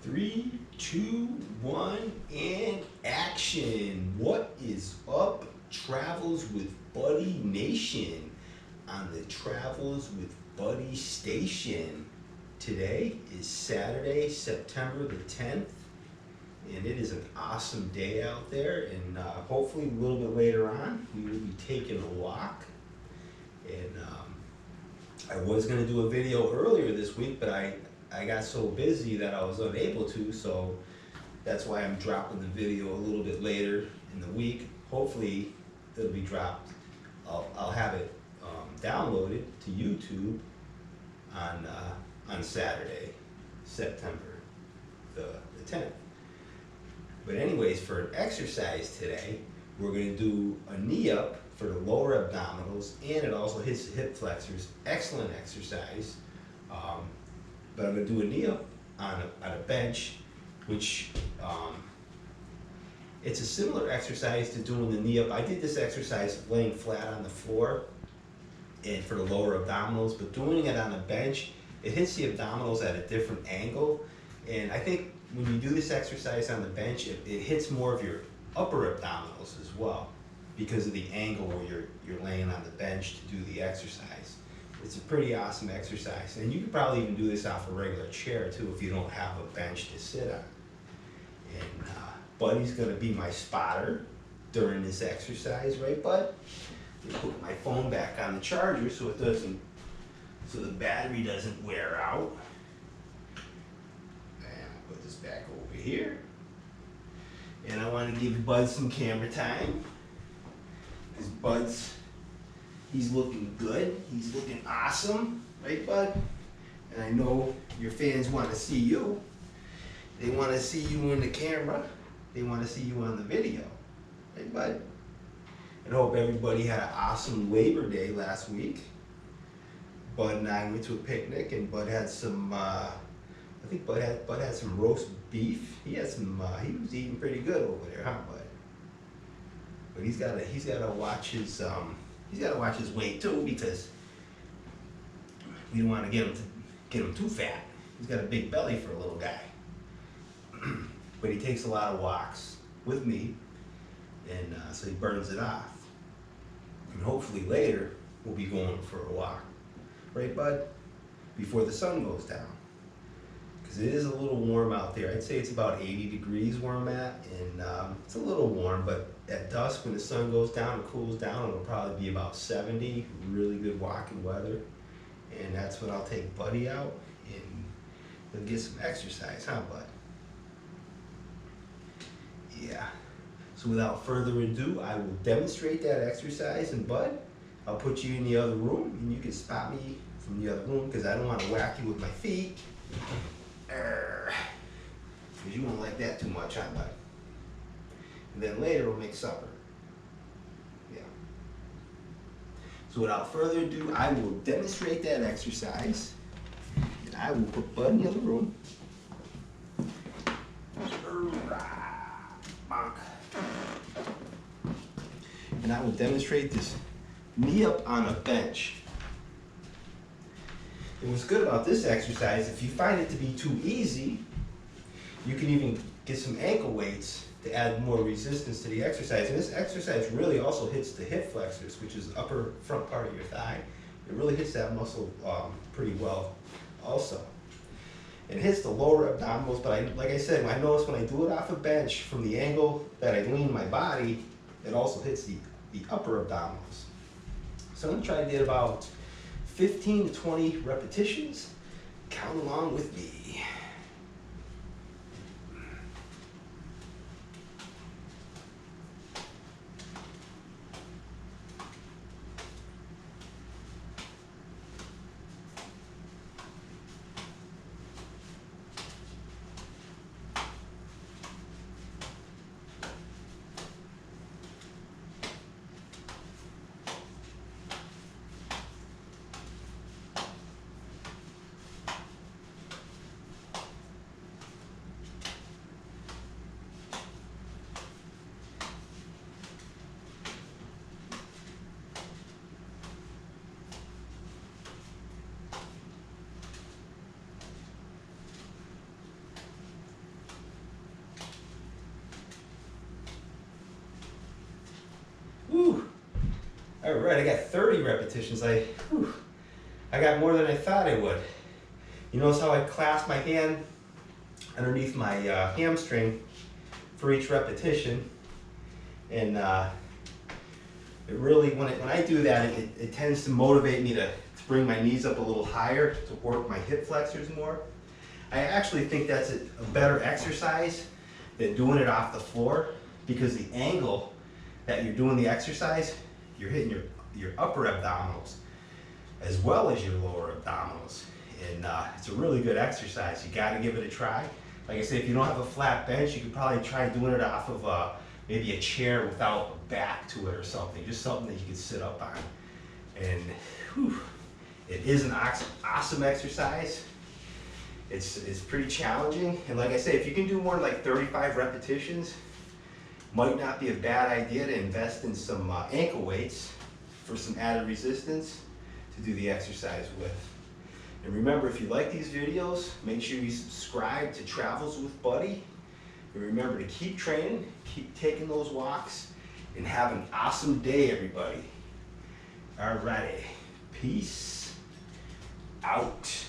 Three, two, one, and action. What is up, Travels with Buddy Nation on the Travels with Buddy station? Today is Saturday, September the 10th, and it is an awesome day out there, and hopefully a little bit later on we will be taking a walk. And I was going to do a video earlier this week, but I got so busy that I was unable to, so that's why I'm dropping the video a little bit later in the week. Hopefully it'll be dropped. I'll have it downloaded to YouTube on Saturday, September the 10th. But anyways, for an exercise today, we're going to do a knee up for the lower abdominals, and it also hits the hip flexors. Excellent exercise. But I'm going to do a knee up on a bench, which it's a similar exercise to doing the knee up. I did this exercise laying flat on the floor and for the lower abdominals, but doing it on a bench, it hits the abdominals at a different angle. And I think when you do this exercise on the bench, it hits more of your upper abdominals as well, because of the angle where you're laying on the bench to do the exercise. It's a pretty awesome exercise, and you could probably even do this off a regular chair too if you don't have a bench to sit on. And Buddy's gonna be my spotter during this exercise, right, Bud? I'm gonna put my phone back on the charger so so the battery doesn't wear out. And I'll put this back over here. And I want to give Bud some camera time, because he's looking good. He's looking awesome, right, Bud? And I know your fans want to see you. They want to see you in the camera. They want to see you on the video, right, Bud? And I hope everybody had an awesome Labor Day last week. Bud and I went to a picnic, and Bud had some. I think Bud had some roast beef. He had some. He was eating pretty good over there, huh, Bud? But he's got to watch his. He's got to watch his weight too, because we don't want to get him too fat. He's got a big belly for a little guy. But he takes a lot of walks with me, and so he burns it off. And hopefully later we'll be going for a walk, right, Bud? Before the sun goes down, because it is a little warm out there. I'd say it's about 80 degrees where I'm at, and it's a little warm, but at dusk when the sun goes down and cools down, it'll probably be about 70, really good walking weather. And that's when I'll take Buddy out and he'll get some exercise, huh, Bud? Yeah. So without further ado, I will demonstrate that exercise, and Bud, I'll put you in the other room and you can spot me from the other room, because I don't want to whack you with my feet. Because you won't like that too much, huh, Bud? And then later we'll make supper. Yeah. So without further ado, I will demonstrate that exercise, and I will put Bud in the other room. And I will demonstrate this knee up on a bench. And what's good about this exercise, if you find it to be too easy, you can even get some ankle weights to add more resistance to the exercise. And this exercise really also hits the hip flexors, which is the upper front part of your thigh. It really hits that muscle pretty well also. It hits the lower abdominals, but like I said, I notice when I do it off a bench, from the angle that I lean my body, it also hits the upper abdominals. So I'm going to try to get about 15 to 20 repetitions. Count along with me. right, I got 30 repetitions. I got more than I thought I would. You notice how I clasp my hand underneath my hamstring for each repetition, and it really, when I do that, it tends to motivate me to bring my knees up a little higher, to work my hip flexors more. I actually think that's a better exercise than doing it off the floor, because the angle that you're doing the exercise, you're hitting your upper abdominals as well as your lower abdominals. And it's a really good exercise. You gotta give it a try. Like I say, if you don't have a flat bench, you could probably try doing it off of maybe a chair without a back to it or something, just something that you can sit up on. And whew, it is an awesome exercise. It's pretty challenging. And like I say, if you can do more like 35 repetitions, might not be a bad idea to invest in some ankle weights for some added resistance to do the exercise with. And remember, if you like these videos, make sure you subscribe to Travels with Buddy. And remember to keep training, keep taking those walks, and have an awesome day, everybody. Alrighty, peace out.